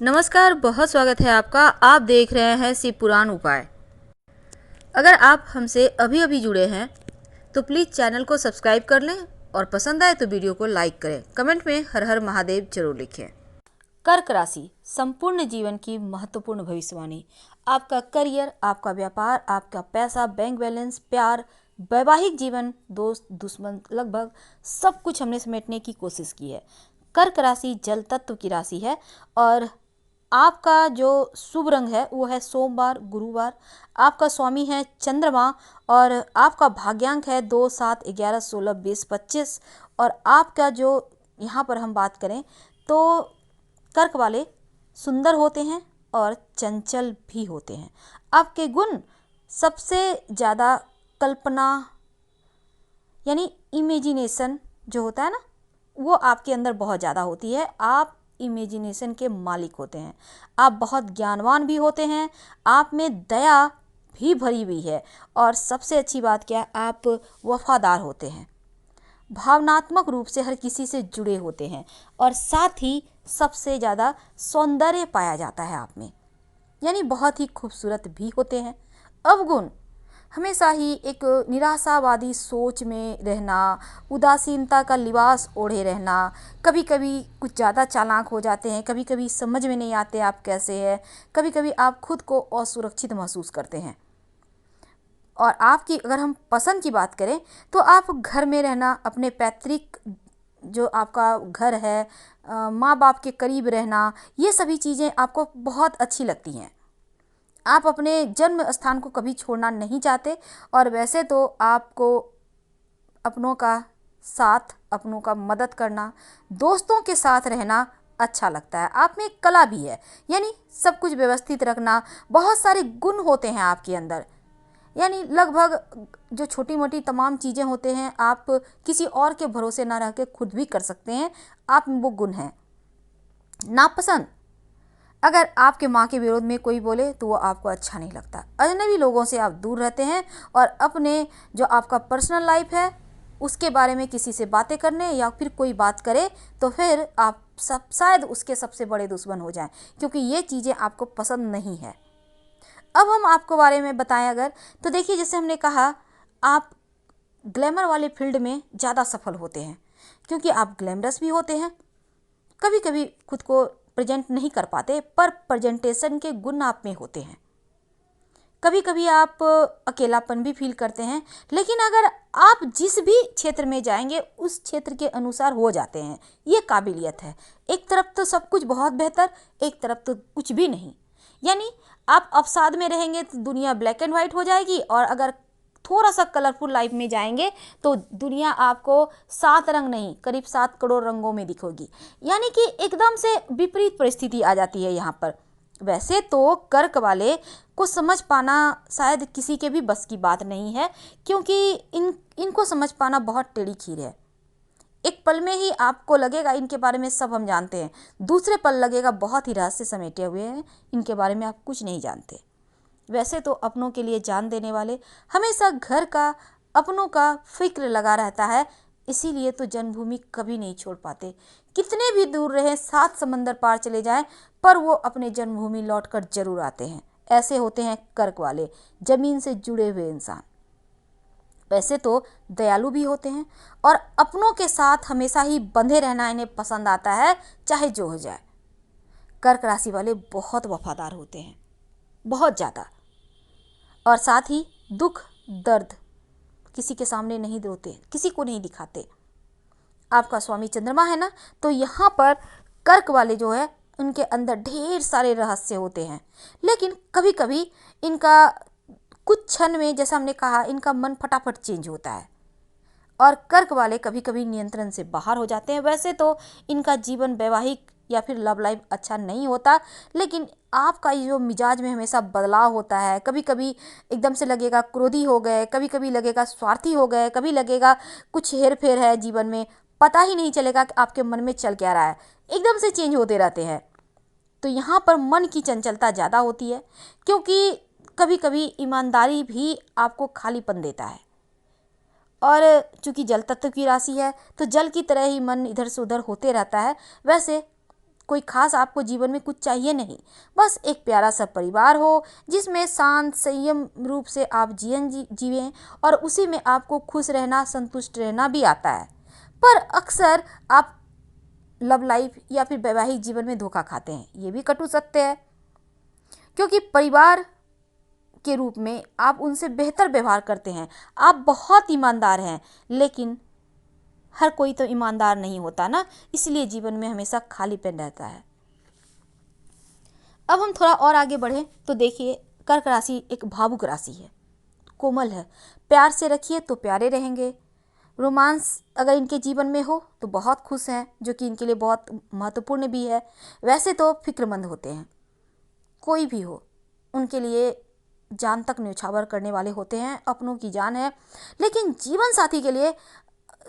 नमस्कार, बहुत स्वागत है आपका। आप देख रहे हैं शिव पुराण उपाय। अगर आप हमसे अभी अभी जुड़े हैं तो प्लीज़ चैनल को सब्सक्राइब कर लें और पसंद आए तो वीडियो को लाइक करें। कमेंट में हर हर महादेव जरूर लिखें। कर्क राशि संपूर्ण जीवन की महत्वपूर्ण भविष्यवाणी। आपका करियर, आपका व्यापार, आपका पैसा, बैंक बैलेंस, प्यार, वैवाहिक जीवन, दोस्त, दुश्मन, लगभग सब कुछ हमने समेटने की कोशिश की है। कर्क राशि जल तत्व की राशि है और आपका जो शुभ रंग है वो है सोमवार, गुरुवार। आपका स्वामी है चंद्रमा और आपका भाग्यांक है 2, 7, 11, 16, 20, 25। और आपका जो यहाँ पर हम बात करें तो कर्क वाले सुंदर होते हैं और चंचल भी होते हैं। आपके गुण सबसे ज़्यादा कल्पना यानी इमेजिनेशन जो होता है ना, वो आपके अंदर बहुत ज़्यादा होती है। आप इमेजिनेशन के मालिक होते हैं। आप बहुत ज्ञानवान भी होते हैं। आप में दया भी भरी हुई है और सबसे अच्छी बात क्या है, आप वफादार होते हैं। भावनात्मक रूप से हर किसी से जुड़े होते हैं और साथ ही सबसे ज़्यादा सौंदर्य पाया जाता है आप में, यानी बहुत ही खूबसूरत भी होते हैं। अवगुण हमेशा ही एक निराशावादी सोच में रहना, उदासीनता का लिबास ओढ़े रहना, कभी कभी कुछ ज़्यादा चालाक हो जाते हैं, कभी कभी समझ में नहीं आते आप कैसे हैं, कभी कभी आप खुद को असुरक्षित महसूस करते हैं। और आपकी अगर हम पसंद की बात करें तो आप घर में रहना, अपने पैतृक जो आपका घर है, माँ बाप के करीब रहना, ये सभी चीज़ें आपको बहुत अच्छी लगती हैं। आप अपने जन्म स्थान को कभी छोड़ना नहीं चाहते और वैसे तो आपको अपनों का साथ, अपनों का मदद करना, दोस्तों के साथ रहना अच्छा लगता है। आप में एक कला भी है, यानी सब कुछ व्यवस्थित रखना, बहुत सारे गुण होते हैं आपके अंदर। यानी लगभग जो छोटी मोटी तमाम चीज़ें होते हैं आप किसी और के भरोसे ना रह के खुद भी कर सकते हैं। आप में वो गुण हैं। नापसंद, अगर आपके माँ के विरोध में कोई बोले तो वो आपको अच्छा नहीं लगता। अजनबी लोगों से आप दूर रहते हैं और अपने जो आपका पर्सनल लाइफ है उसके बारे में किसी से बातें करने या फिर कोई बात करे तो फिर आप सब शायद उसके सबसे बड़े दुश्मन हो जाएं, क्योंकि ये चीज़ें आपको पसंद नहीं है। अब हम आपको बारे में बताएं अगर, तो देखिए जैसे हमने कहा, आप ग्लैमर वाले फील्ड में ज़्यादा सफल होते हैं क्योंकि आप ग्लैमरस भी होते हैं। कभी कभी खुद को प्रेजेंट नहीं कर पाते पर प्रेजेंटेशन के गुण आप में होते हैं। कभी कभी आप अकेलापन भी फील करते हैं, लेकिन अगर आप जिस भी क्षेत्र में जाएंगे उस क्षेत्र के अनुसार हो जाते हैं। ये काबिलियत है। एक तरफ तो सब कुछ बहुत बेहतर, एक तरफ तो कुछ भी नहीं। यानी आप अवसाद में रहेंगे तो दुनिया ब्लैक एंड वाइट हो जाएगी और अगर थोड़ा सा कलरफुल लाइफ में जाएंगे तो दुनिया आपको 7 रंग नहीं, करीब 7 करोड़ रंगों में दिखेगी। यानी कि एकदम से विपरीत परिस्थिति आ जाती है यहाँ पर। वैसे तो कर्क वाले को समझ पाना शायद किसी के भी बस की बात नहीं है, क्योंकि इनको समझ पाना बहुत टेढ़ी खीर है। एक पल में ही आपको लगेगा इनके बारे में सब हम जानते हैं, दूसरे पल लगेगा बहुत ही रहस्य समेटे हुए हैं, इनके बारे में आप कुछ नहीं जानते। वैसे तो अपनों के लिए जान देने वाले, हमेशा घर का, अपनों का फिक्र लगा रहता है, इसीलिए तो जन्मभूमि कभी नहीं छोड़ पाते। कितने भी दूर रहें, 7 समंदर पार चले जाएं, पर वो अपने जन्मभूमि लौटकर जरूर आते हैं। ऐसे होते हैं कर्क वाले, जमीन से जुड़े हुए इंसान। वैसे तो दयालु भी होते हैं और अपनों के साथ हमेशा ही बंधे रहना इन्हें पसंद आता है, चाहे जो हो जाए। कर्क राशि वाले बहुत वफादार होते हैं, बहुत ज़्यादा। और साथ ही दुख दर्द किसी के सामने नहीं रोते, किसी को नहीं दिखाते। आपका स्वामी चंद्रमा है ना, तो यहाँ पर कर्क वाले जो है उनके अंदर ढेर सारे रहस्य होते हैं, लेकिन कभी कभी इनका कुछ क्षण में, जैसा हमने कहा, इनका मन फटाफट चेंज होता है और कर्क वाले कभी कभी नियंत्रण से बाहर हो जाते हैं। वैसे तो इनका जीवन वैवाहिक या फिर लव लाइफ अच्छा नहीं होता, लेकिन आपका ये जो मिजाज में हमेशा बदलाव होता है, कभी कभी एकदम से लगेगा क्रोधी हो गए, कभी कभी लगेगा स्वार्थी हो गए, कभी लगेगा कुछ हेर फेर है जीवन में, पता ही नहीं चलेगा कि आपके मन में चल क्या रहा है, एकदम से चेंज होते रहते हैं। तो यहाँ पर मन की चंचलता ज़्यादा होती है, क्योंकि कभी कभी ईमानदारी भी आपको खालीपन देता है। और चूंकि जल तत्व की राशि है तो जल की तरह ही मन इधर से उधर होते रहता है। वैसे कोई खास आपको जीवन में कुछ चाहिए नहीं, बस एक प्यारा सा परिवार हो जिसमें शांत संयम रूप से आप जीवन जिएं और उसी में आपको खुश रहना, संतुष्ट रहना भी आता है। पर अक्सर आप लव लाइफ या फिर वैवाहिक जीवन में धोखा खाते हैं, ये भी कटु सत्य है। क्योंकि परिवार के रूप में आप उनसे बेहतर व्यवहार करते हैं, आप बहुत ईमानदार हैं, लेकिन हर कोई तो ईमानदार नहीं होता ना, इसलिए जीवन में हमेशा खालीपन रहता है। अब हम थोड़ा और आगे बढ़ें तो देखिए, कर्क राशि एक भावुक राशि है, कोमल है। प्यार से रखिए तो प्यारे रहेंगे। रोमांस अगर इनके जीवन में हो तो बहुत खुश हैं, जो कि इनके लिए बहुत महत्वपूर्ण भी है। वैसे तो फिक्रमंद होते हैं, कोई भी हो उनके लिए जान तक न्यौछावर करने वाले होते हैं, अपनों की जान है। लेकिन जीवन साथी के लिए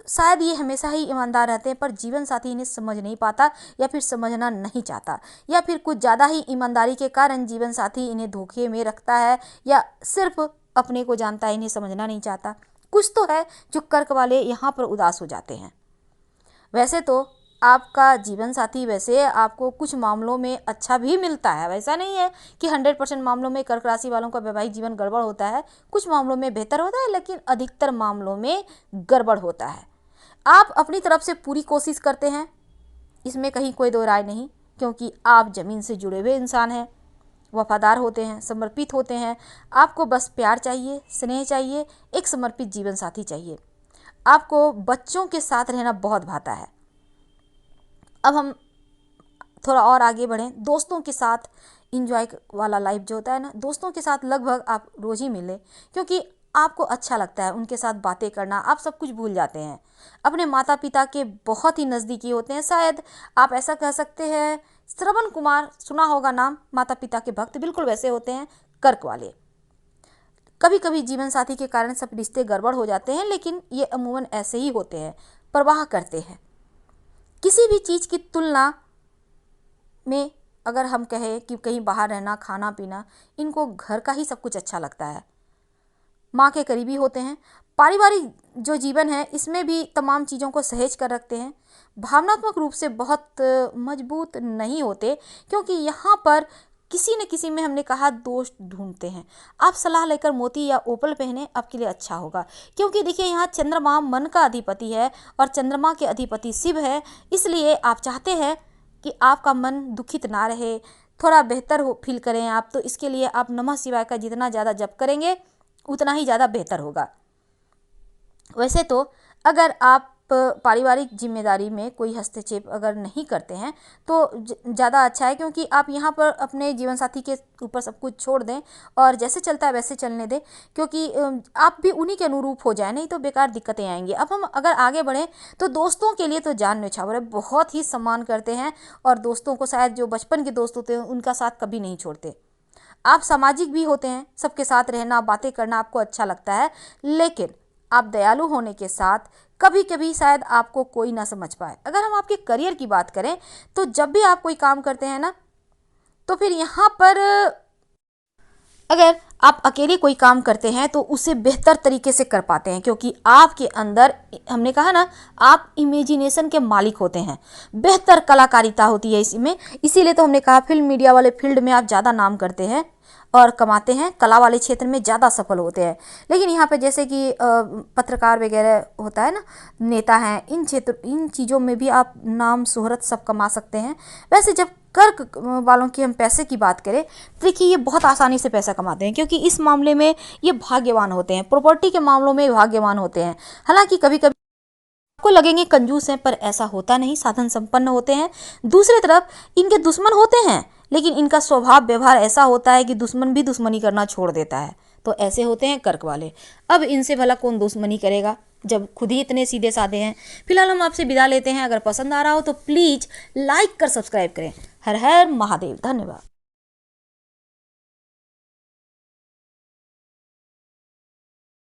शायद ये हमेशा ही ईमानदार रहते हैं, पर जीवन साथी इन्हें समझ नहीं पाता या फिर समझना नहीं चाहता, या फिर कुछ ज़्यादा ही ईमानदारी के कारण जीवन साथी इन्हें धोखे में रखता है या सिर्फ अपने को जानता है, इन्हें समझना नहीं चाहता। कुछ तो है जो कर्क वाले यहाँ पर उदास हो जाते हैं। वैसे तो आपका जीवन साथी वैसे आपको कुछ मामलों में अच्छा भी मिलता है, वैसा नहीं है कि 100% मामलों में कर्क राशि वालों का वैवाहिक जीवन गड़बड़ होता है। कुछ मामलों में बेहतर होता है, लेकिन अधिकतर मामलों में गड़बड़ होता है। आप अपनी तरफ से पूरी कोशिश करते हैं, इसमें कहीं कोई दो राय नहीं, क्योंकि आप ज़मीन से जुड़े हुए इंसान हैं, वफादार होते हैं, समर्पित होते हैं। आपको बस प्यार चाहिए, स्नेह चाहिए, एक समर्पित जीवन साथी चाहिए। आपको बच्चों के साथ रहना बहुत भाता है। अब हम थोड़ा और आगे बढ़ें, दोस्तों के साथ इंजॉय वाला लाइफ जो होता है ना, दोस्तों के साथ लगभग आप रोज़ ही मिलें, क्योंकि आपको अच्छा लगता है उनके साथ बातें करना, आप सब कुछ भूल जाते हैं। अपने माता पिता के बहुत ही नज़दीकी होते हैं, शायद आप ऐसा कह सकते हैं। श्रवण कुमार सुना होगा नाम, माता पिता के भक्त, बिल्कुल वैसे होते हैं कर्क वाले। कभी कभी जीवन साथी के कारण सब रिश्ते गड़बड़ हो जाते हैं, लेकिन ये अमूमन ऐसे ही होते हैं, परवाह करते हैं। किसी भी चीज़ की तुलना में अगर हम कहें कि कहीं बाहर रहना, खाना पीना, इनको घर का ही सब कुछ अच्छा लगता है। माँ के करीबी होते हैं। पारिवारिक जो जीवन है इसमें भी तमाम चीज़ों को सहेज कर रखते हैं। भावनात्मक रूप से बहुत मजबूत नहीं होते, क्योंकि यहाँ पर किसी न किसी में हमने कहा दोष ढूंढते हैं। आप सलाह लेकर मोती या ओपल पहने, आपके लिए अच्छा होगा, क्योंकि देखिए यहाँ चंद्रमा मन का अधिपति है और चंद्रमा के अधिपति शिव है, इसलिए आप चाहते हैं कि आपका मन दुखित ना रहे, थोड़ा बेहतर हो फील करें आप, तो इसके लिए आप नमः शिवाय का जितना ज़्यादा जप करेंगे उतना ही ज़्यादा बेहतर होगा। वैसे तो अगर आप पारिवारिक जिम्मेदारी में कोई हस्तक्षेप अगर नहीं करते हैं तो ज़्यादा अच्छा है, क्योंकि आप यहाँ पर अपने जीवन साथी के ऊपर सब कुछ छोड़ दें और जैसे चलता है वैसे चलने दें, क्योंकि आप भी उन्हीं के अनुरूप हो जाए, नहीं तो बेकार दिक्कतें आएंगी। अब हम अगर आगे बढ़ें तो दोस्तों के लिए तो जान न्यौछावर है, बहुत ही सम्मान करते हैं और दोस्तों को शायद जो बचपन के दोस्त होते हैं उनका साथ कभी नहीं छोड़ते। आप सामाजिक भी होते हैं, सबके साथ रहना, बातें करना आपको अच्छा लगता है, लेकिन आप दयालु होने के साथ कभी कभी शायद आपको कोई ना समझ पाए। अगर हम आपके करियर की बात करें तो जब भी आप कोई काम करते हैं ना, तो फिर यहाँ पर अगर आप अकेले कोई काम करते हैं तो उसे बेहतर तरीके से कर पाते हैं, क्योंकि आपके अंदर, हमने कहा ना, आप इमेजिनेशन के मालिक होते हैं, बेहतर कलाकारिता होती है इसमें। इसीलिए तो हमने कहा फिल्म मीडिया वाले फील्ड में आप ज़्यादा नाम करते हैं और कमाते हैं, कला वाले क्षेत्र में ज़्यादा सफल होते हैं। लेकिन यहाँ पे जैसे कि पत्रकार वगैरह होता है ना, नेता हैं, इन चीज़ों में भी आप नाम शोहरत सब कमा सकते हैं। वैसे जब कर्क वालों की हम पैसे की बात करें, देखिए ये बहुत आसानी से पैसा कमाते हैं, क्योंकि इस मामले में ये भाग्यवान होते हैं, प्रॉपर्टी के मामलों में भाग्यवान होते हैं। हालांकि कभी कभी आपको लगेंगे कंजूस हैं, पर ऐसा होता नहीं, साधन संपन्न होते हैं। दूसरी तरफ इनके दुश्मन होते हैं, लेकिन इनका स्वभाव व्यवहार ऐसा होता है कि दुश्मन भी दुश्मनी करना छोड़ देता है। तो ऐसे होते हैं कर्क वाले। अब इनसे भला कौन दुश्मनी करेगा जब खुद ही इतने सीधे साधे हैं। फिलहाल हम आपसे विदा लेते हैं। अगर पसंद आ रहा हो तो प्लीज़ लाइक कर सब्सक्राइब करें। हर हर महादेव। धन्यवाद।